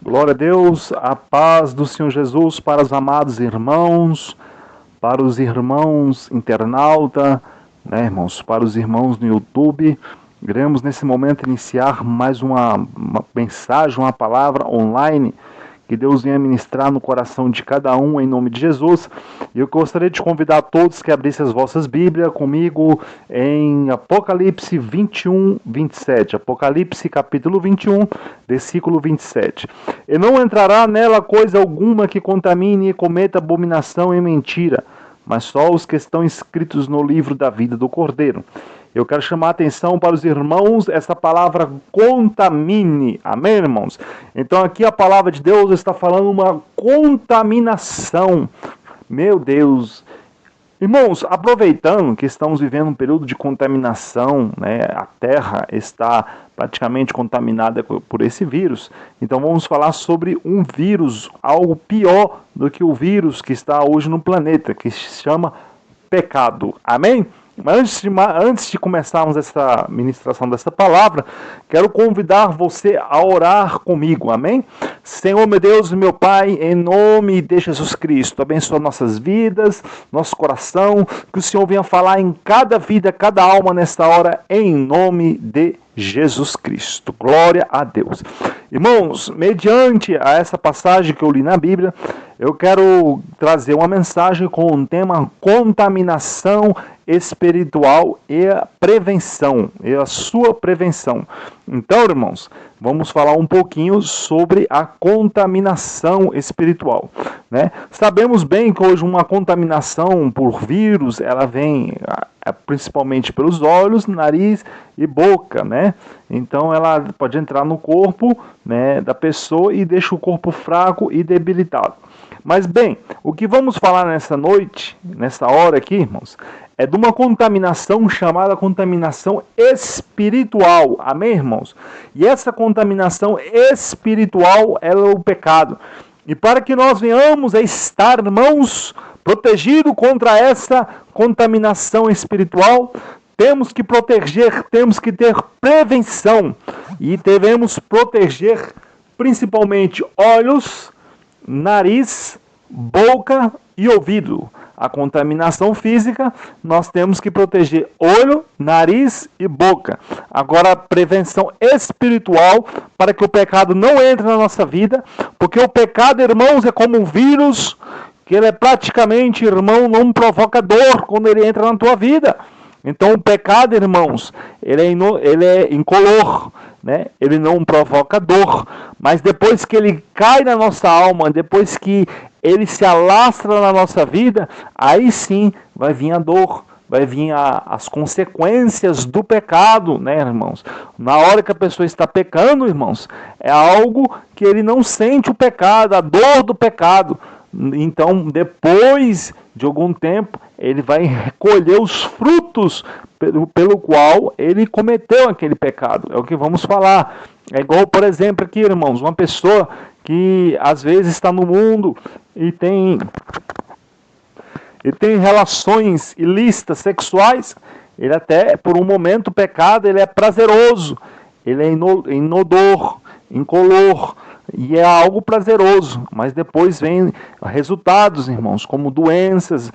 Glória a Deus, a paz do Senhor Jesus para os amados irmãos, para os irmãos internauta, irmãos, para os irmãos no YouTube. Iremos nesse momento iniciar mais uma mensagem, uma palavra online, que Deus venha ministrar no coração de cada um, em nome de Jesus. E eu gostaria de convidar todos que abrissem as vossas Bíblias comigo em Apocalipse 21, 27. Apocalipse capítulo 21, versículo 27. E não entrará nela coisa alguma que contamine e cometa abominação e mentira, mas só os que estão escritos no livro da vida do Cordeiro. Eu quero chamar a atenção para os irmãos, essa palavra contamine, amém, irmãos? Então aqui a palavra de Deus está falando uma contaminação, meu Deus. Irmãos, aproveitando que estamos vivendo um período de contaminação, a terra está praticamente contaminada por esse vírus, então vamos falar sobre um vírus, algo pior do que o vírus que está hoje no planeta, que se chama pecado, amém? Mas antes de começarmos essa ministração dessa palavra, quero convidar você a orar comigo, amém? Senhor, meu Deus e meu Pai, em nome de Jesus Cristo, abençoa nossas vidas, nosso coração, que o Senhor venha falar em cada vida, cada alma nesta hora, em nome de Jesus Cristo. Glória a Deus. Irmãos, mediante a essa passagem que eu li na Bíblia, eu quero trazer uma mensagem com o tema contaminação espiritual e a prevenção, e a sua prevenção. Então, irmãos, vamos falar um pouquinho sobre a contaminação espiritual, Sabemos bem que hoje uma contaminação por vírus, ela vem principalmente pelos olhos, nariz e boca, Então ela pode entrar no corpo, da pessoa e deixa o corpo fraco e debilitado. Mas bem, o que vamos falar nessa noite, nessa hora aqui, irmãos, é de uma contaminação chamada contaminação espiritual. Amém, irmãos? E essa contaminação espiritual é o pecado. E para que nós venhamos a estar, irmãos, protegidos contra essa contaminação espiritual, temos que proteger, temos que ter prevenção. E devemos proteger principalmente olhos, nariz, boca e ouvido. A contaminação física, nós temos que proteger olho, nariz e boca. Agora, a prevenção espiritual, para que o pecado não entre na nossa vida, porque o pecado, irmãos, é como um vírus, que ele é praticamente, irmão, não provoca dor quando ele entra na tua vida. Então, o pecado, irmãos, ele é incolor, Ele não provoca dor, mas depois que ele cai na nossa alma, depois que ele se alastra na nossa vida, aí sim vai vir a dor, vai vir as consequências do pecado, irmãos? Na hora que a pessoa está pecando, irmãos, é algo que ele não sente o pecado, a dor do pecado. Então, depois de algum tempo, ele vai recolher os frutos pelo qual ele cometeu aquele pecado. É o que vamos falar. É igual, por exemplo, aqui, irmãos, uma pessoa que às vezes está no mundo e tem relações ilícitas sexuais. Ele até, por um momento, o pecado ele é prazeroso, ele é inodor, incolor, e é algo prazeroso, mas depois vem resultados, irmãos, como doenças,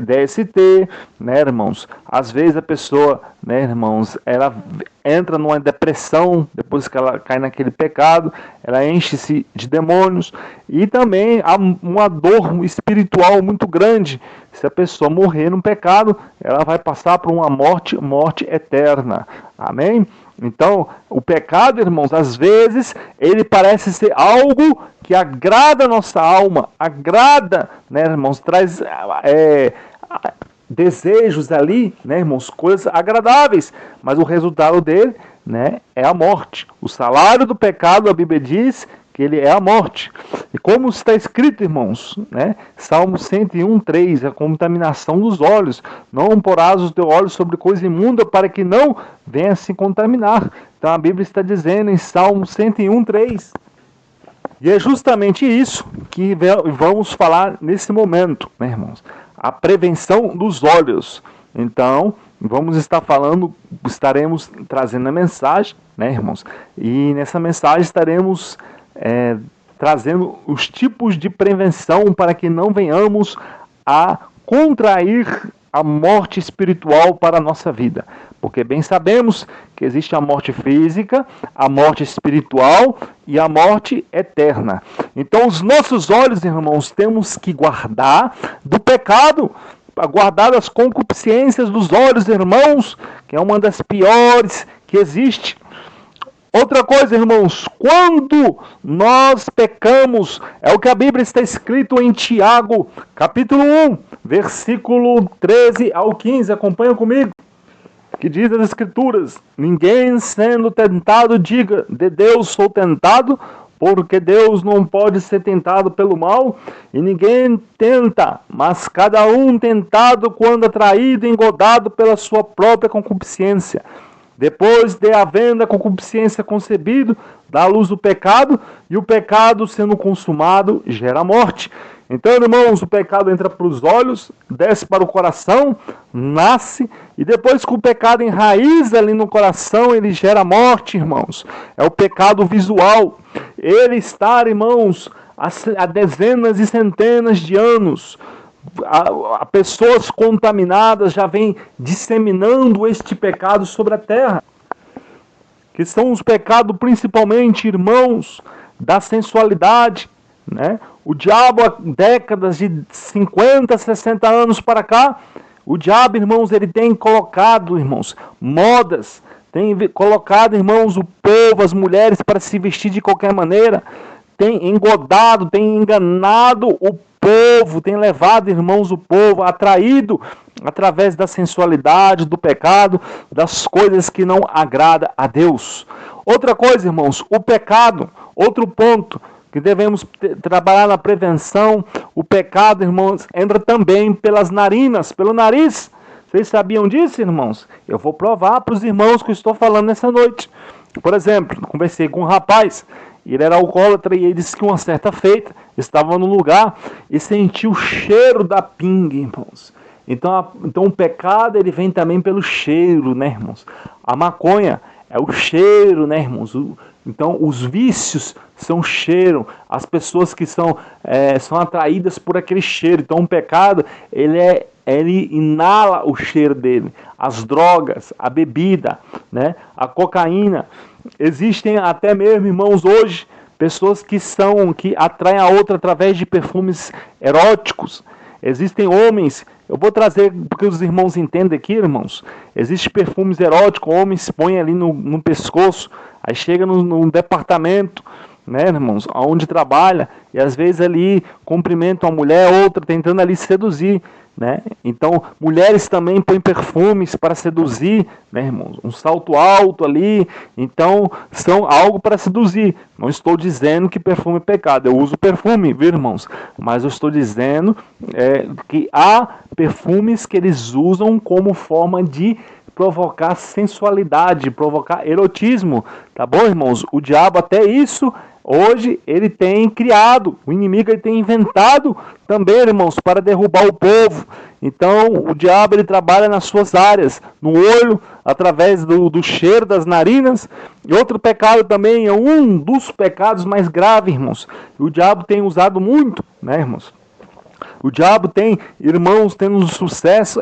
DST, irmãos? Às vezes a pessoa, irmãos, ela entra numa depressão, depois que ela cai naquele pecado, ela enche-se de demônios, e também há uma dor espiritual muito grande. Se a pessoa morrer no pecado, ela vai passar por uma morte eterna. Amém? Então, o pecado, irmãos, às vezes, ele parece ser algo que agrada a nossa alma, agrada, irmãos, traz desejos ali, irmãos, coisas agradáveis, mas o resultado dele, é a morte. O salário do pecado, a Bíblia diz que ele é a morte. E como está escrito, irmãos, Salmo 101:3, a contaminação dos olhos. Não porás os teus olhos sobre coisa imunda, para que não venha se contaminar. Então a Bíblia está dizendo em Salmo 101:3. E é justamente isso que vamos falar nesse momento, irmãos. A prevenção dos olhos. Então, vamos estar falando, estaremos trazendo a mensagem, irmãos? E nessa mensagem estaremos trazendo os tipos de prevenção para que não venhamos a contrair a morte espiritual para a nossa vida. Porque bem sabemos que existe a morte física, a morte espiritual e a morte eterna. Então os nossos olhos, irmãos, temos que guardar do pecado, guardar as concupiscências dos olhos, irmãos, que é uma das piores que existe. Outra coisa, irmãos, quando nós pecamos, é o que a Bíblia está escrito em Tiago, capítulo 1, versículo 13 ao 15, acompanha comigo, que diz as Escrituras: ninguém sendo tentado diga, de Deus sou tentado, porque Deus não pode ser tentado pelo mal, e ninguém tenta, mas cada um tentado quando atraído e engodado pela sua própria concupiscência. Depois de havendo a concupiscência concebido, dá à luz o pecado, e o pecado sendo consumado gera morte. Então, irmãos, o pecado entra para os olhos, desce para o coração, nasce, e depois que o pecado enraiza ali no coração, ele gera morte, irmãos. É o pecado visual. Ele está, irmãos, há dezenas e centenas de anos. A pessoas contaminadas já vêm disseminando este pecado sobre a terra, que são os pecados principalmente, irmãos, da sensualidade, né? O diabo, há décadas de 50, 60 anos para cá, o diabo, irmãos, ele tem colocado, irmãos, modas, tem colocado, irmãos, o povo, as mulheres para se vestir de qualquer maneira, tem engodado, tem enganado o povo, tem levado, irmãos, o povo atraído através da sensualidade, do pecado, das coisas que não agrada a Deus. Outra coisa, irmãos, o pecado, outro ponto que devemos trabalhar na prevenção, o pecado, irmãos, entra também pelas narinas, pelo nariz. Vocês sabiam disso, irmãos? Eu vou provar para os irmãos que eu estou falando nessa noite. Por exemplo, conversei com um rapaz, ele era alcoólatra e ele disse que uma certa feita estava no lugar e sentiu o cheiro da pinga, irmãos. Então o pecado ele vem também pelo cheiro, né, irmãos? A maconha é o cheiro, né, irmãos? Então os vícios são cheiro, as pessoas que são atraídas por aquele cheiro. Então o pecado ele inala o cheiro dele. As drogas, a bebida, né, a cocaína. Existem até mesmo, irmãos, hoje, pessoas que atraem a outra através de perfumes eróticos. Existem homens, eu vou trazer, porque os irmãos entendem aqui, irmãos, existem perfumes eróticos, homens põem ali no pescoço, aí chega no departamento, né, irmãos, onde trabalha, e às vezes ali cumprimentam uma mulher, outra, tentando ali seduzir, né? Então, mulheres também põem perfumes para seduzir, né, irmãos? Um salto alto ali, então são algo para seduzir. Não estou dizendo que perfume é pecado, eu uso perfume, viu, irmãos? Mas eu estou dizendo que há perfumes que eles usam como forma de provocar sensualidade, provocar erotismo, tá bom, irmãos? O diabo até isso hoje ele tem criado, o inimigo ele tem inventado também, irmãos, para derrubar o povo. Então o diabo ele trabalha nas suas áreas, no olho, através do cheiro das narinas. E outro pecado também é um dos pecados mais graves, irmãos. O diabo tem usado muito, né, irmãos? O diabo tem, irmãos, tendo sucesso,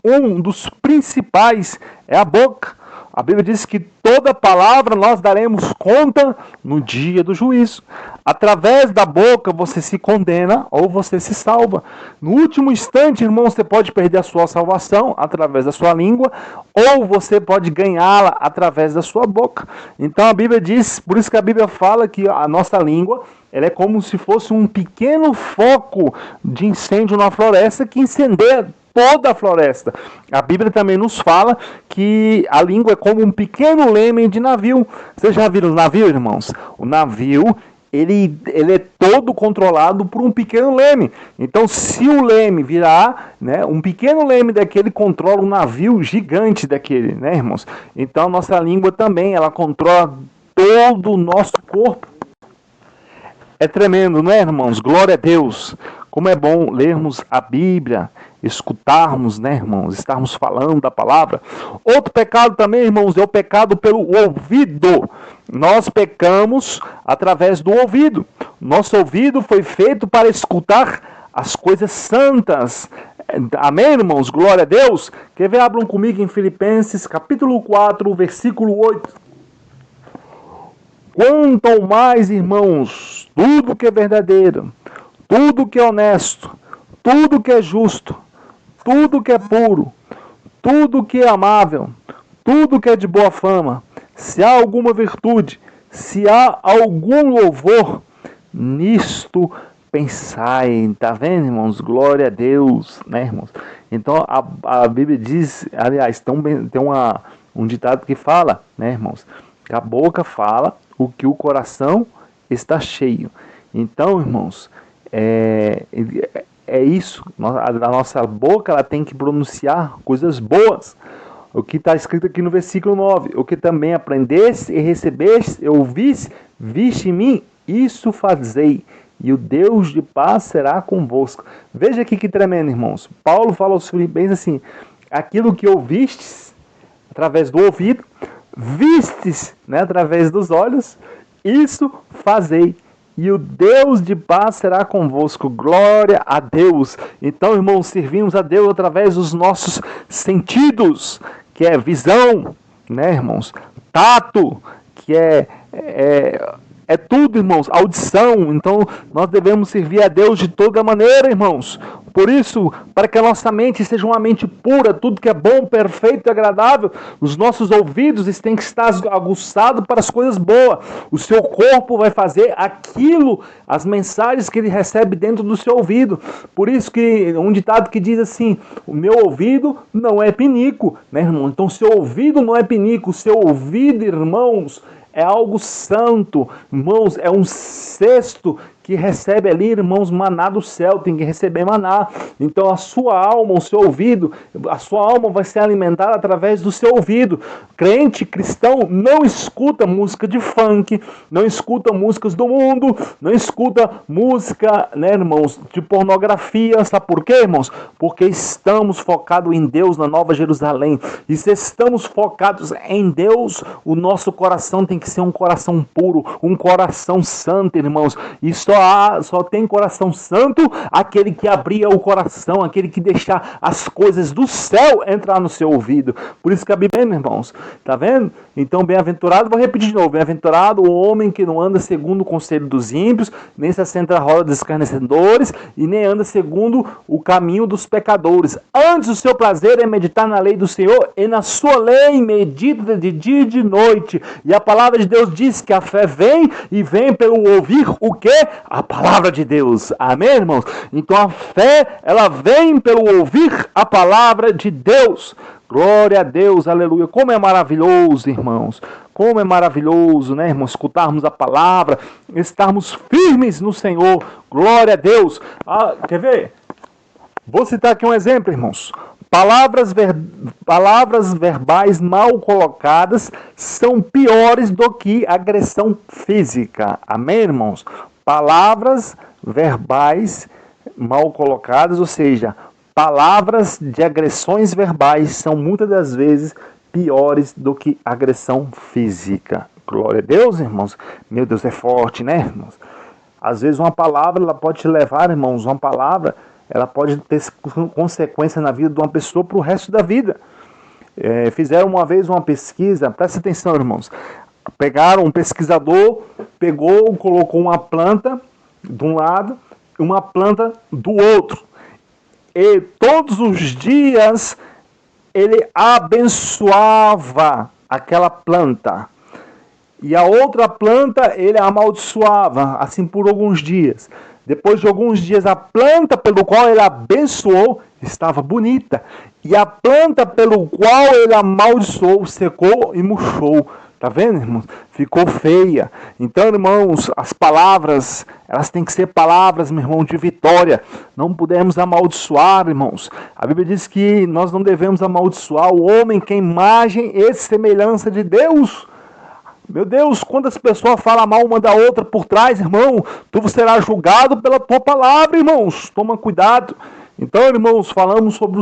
um dos principais é a boca. A Bíblia diz que toda palavra nós daremos conta no dia do juízo. Através da boca você se condena ou você se salva. No último instante, irmão, você pode perder a sua salvação através da sua língua, ou você pode ganhá-la através da sua boca. Então a Bíblia diz, por isso que a Bíblia fala que a nossa língua ela é como se fosse um pequeno foco de incêndio na floresta que incendeia toda a floresta. A Bíblia também nos fala que a língua é como um pequeno leme de navio. Vocês já viram o navio, irmãos? O navio, ele é todo controlado por um pequeno leme. Então, se o leme virar, né, um pequeno leme daquele controla um navio gigante daquele, né, irmãos? Então, a nossa língua também, ela controla todo o nosso corpo. É tremendo, não é, irmãos? Glória a Deus. Como é bom lermos a Bíblia, escutarmos, né, irmãos, estarmos falando da palavra. Outro pecado também, irmãos, é o pecado pelo ouvido. Nós pecamos através do ouvido. Nosso ouvido foi feito para escutar as coisas santas. Amém, irmãos? Glória a Deus. Quer ver? Abram comigo em Filipenses, capítulo 4, versículo 8. Quanto ao mais, irmãos, tudo que é verdadeiro, tudo que é honesto, tudo que é justo, tudo que é puro, tudo que é amável, tudo que é de boa fama, se há alguma virtude, se há algum louvor, nisto pensai. Tá vendo, irmãos? Glória a Deus, né, irmãos? Então a Bíblia diz, aliás, tem um ditado que fala, né, irmãos? Que a boca fala o que o coração está cheio. Então, irmãos, é isso. A nossa boca ela tem que pronunciar coisas boas. O que está escrito aqui no versículo 9. O que também aprendeste e recebeste e ouviste, viste em mim, isso fazei. E o Deus de paz será convosco. Veja aqui que tremendo, irmãos. Paulo fala aos Filipenses assim: aquilo que ouvistes através do ouvido, vistes, né, através dos olhos, isso fazei. E o Deus de paz será convosco. Glória a Deus. Então, irmãos, servimos a Deus através dos nossos sentidos, que é visão, né, irmãos? Tato, que é tudo, irmãos. Audição. Então, nós devemos servir a Deus de toda maneira, irmãos. Por isso, para que a nossa mente seja uma mente pura, tudo que é bom, perfeito e agradável, os nossos ouvidos têm que estar aguçados para as coisas boas. O seu corpo vai fazer aquilo, as mensagens que ele recebe dentro do seu ouvido. Por isso que um ditado que diz assim: o meu ouvido não é pinico, né, irmão? Então, seu ouvido não é pinico, o seu ouvido, irmãos, é algo santo, irmãos, é um cesto que recebe ali, irmãos, maná do céu, tem que receber maná. Então a sua alma, o seu ouvido, a sua alma vai ser alimentada através do seu ouvido. Crente, cristão, não escuta música de funk, não escuta músicas do mundo, não escuta música, né, irmãos, de pornografia. Sabe por quê, irmãos? Porque estamos focados em Deus, na Nova Jerusalém. E se estamos focados em Deus, o nosso coração tem que ser um coração puro, um coração santo, irmãos. E só tem coração santo aquele que abria o coração, aquele que deixar as coisas do céu entrar no seu ouvido. Por isso que a Bíblia, irmãos, tá vendo? Então, bem-aventurado, vou repetir de novo: bem-aventurado o homem que não anda segundo o conselho dos ímpios, nem se assenta à roda dos escarnecedores, e nem anda segundo o caminho dos pecadores. Antes, o seu prazer é meditar na lei do Senhor, e na sua lei medita de dia e de noite. E a palavra de Deus diz que a fé vem, e vem pelo ouvir o quê? A palavra de Deus. Amém, irmãos? Então a fé, ela vem pelo ouvir a palavra de Deus. Glória a Deus, aleluia. Como é maravilhoso, irmãos. Como é maravilhoso, né, irmãos? Escutarmos a palavra, estarmos firmes no Senhor. Glória a Deus. Quer ver? Vou citar aqui um exemplo, irmãos. Palavras verbais mal colocadas são piores do que agressão física. Amém, irmãos? Palavras verbais mal colocadas, ou seja, palavras de agressões verbais são muitas das vezes piores do que agressão física. Glória a Deus, irmãos. Meu Deus, é forte, né, irmãos? Às vezes uma palavra, ela pode te levar, irmãos, uma palavra, ela pode ter consequência na vida de uma pessoa para o resto da vida. Fizeram uma vez uma pesquisa, presta atenção, irmãos. Um pesquisador pegou, colocou uma planta de um lado e uma planta do outro. E todos os dias ele abençoava aquela planta. E a outra planta ele amaldiçoava, assim por alguns dias. Depois de alguns dias, a planta pelo qual ele abençoou estava bonita. E a planta pelo qual ele amaldiçoou secou e murchou. Tá vendo, irmãos? Ficou feia. Então, irmãos, as palavras, elas têm que ser palavras, meu irmão, de vitória. Não podemos amaldiçoar, irmãos. A Bíblia diz que nós não devemos amaldiçoar o homem que é imagem e semelhança de Deus. Meu Deus, quantas pessoas falam mal uma da outra por trás, irmão, tu será julgado pela tua palavra, irmãos. Toma cuidado. Então, irmãos, falamos sobre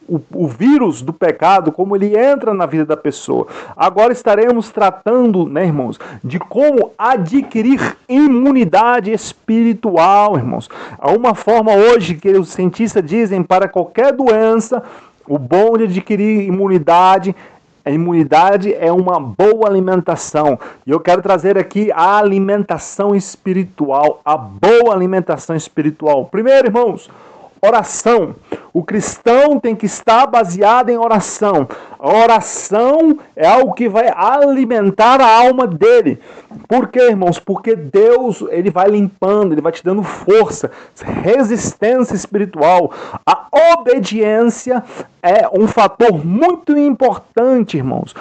o vírus do pecado, como ele entra na vida da pessoa. Agora estaremos tratando, né, irmãos, de como adquirir imunidade espiritual, irmãos. Há uma forma hoje que os cientistas dizem para qualquer doença, o bom de adquirir imunidade. A imunidade é uma boa alimentação. E eu quero trazer aqui a alimentação espiritual, a boa alimentação espiritual. Primeiro, irmãos, oração. O cristão tem que estar baseado em oração. A oração é algo que vai alimentar a alma dele. Por quê, irmãos? Porque Deus, ele vai limpando, ele vai te dando força, resistência espiritual. A obediência é um fator muito importante, irmãos.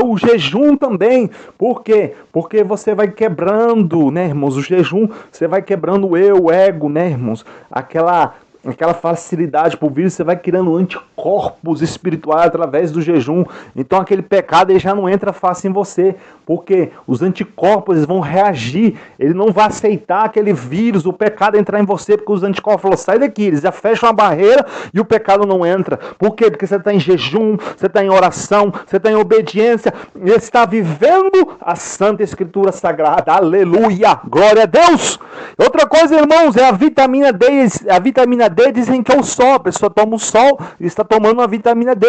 O jejum também. Por quê? Porque você vai quebrando, né, irmãos? O jejum, você vai quebrando o ego, né, irmãos? Aquela facilidade para o vírus, você vai criando anticorpos espirituais através do jejum. Então aquele pecado ele já não entra fácil em você, porque os anticorpos eles vão reagir, ele não vai aceitar aquele vírus, o pecado entrar em você, porque os anticorpos falam, sai daqui, eles já fecham a barreira e o pecado não entra. Por quê? Porque você está em jejum, você está em oração, você está em obediência, e está vivendo a Santa Escritura Sagrada. Aleluia! Glória a Deus! Outra coisa, irmãos, é a vitamina D. A vitamina D dizem que é o sol. A pessoa toma o sol e está tomando a vitamina D.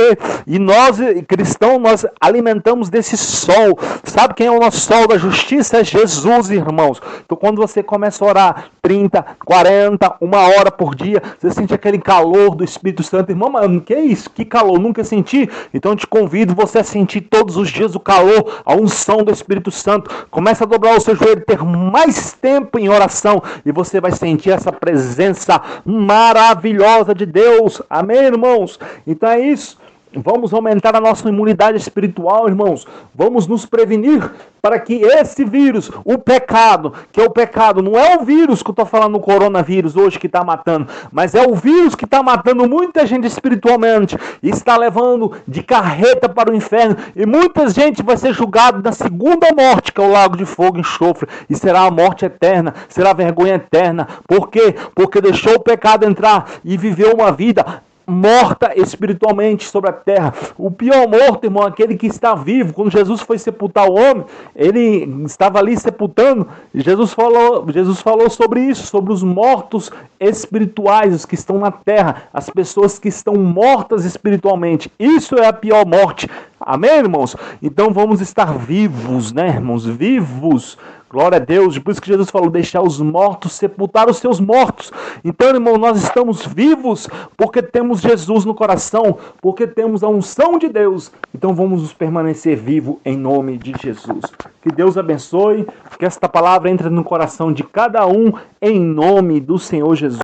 E nós, cristãos, nós alimentamos desse sol. Sabe quem é o nosso sol da justiça? É Jesus, irmãos. Então quando você começa a orar 30, 40, 1 hora por dia, você sente aquele calor do Espírito Santo. Irmão, mano, que é isso? Que calor? Nunca senti? Então eu te convido você a sentir todos os dias o calor, a unção do Espírito Santo. Começa a dobrar o seu joelho, ter mais tempo em oração e você vai sentir essa presença maravilhosa de Deus. Amém, irmãos? Então é isso. Vamos aumentar a nossa imunidade espiritual, irmãos. Vamos nos prevenir para que esse vírus, o pecado, que é o pecado, não é o vírus que eu estou falando, o coronavírus hoje que está matando, mas é o vírus que está matando muita gente espiritualmente e está levando de carreta para o inferno. E muita gente vai ser julgada na segunda morte, que é o lago de fogo e enxofre, e será a morte eterna, será a vergonha eterna. Por quê? Porque deixou o pecado entrar e viveu uma vida morta espiritualmente sobre a terra. O pior morto, irmão, aquele que está vivo. Quando Jesus foi sepultar o homem, ele estava ali sepultando. Jesus falou sobre isso, sobre os mortos espirituais, os que estão na terra, as pessoas que estão mortas espiritualmente. Isso é a pior morte. Amém, irmãos? Então vamos estar vivos, né, irmãos? Vivos. Glória a Deus. Por isso que Jesus falou, deixar os mortos sepultar os seus mortos. Então, irmão, nós estamos vivos porque temos Jesus no coração, porque temos a unção de Deus. Então vamos nos permanecer vivos em nome de Jesus. Que Deus abençoe, que esta palavra entre no coração de cada um em nome do Senhor Jesus.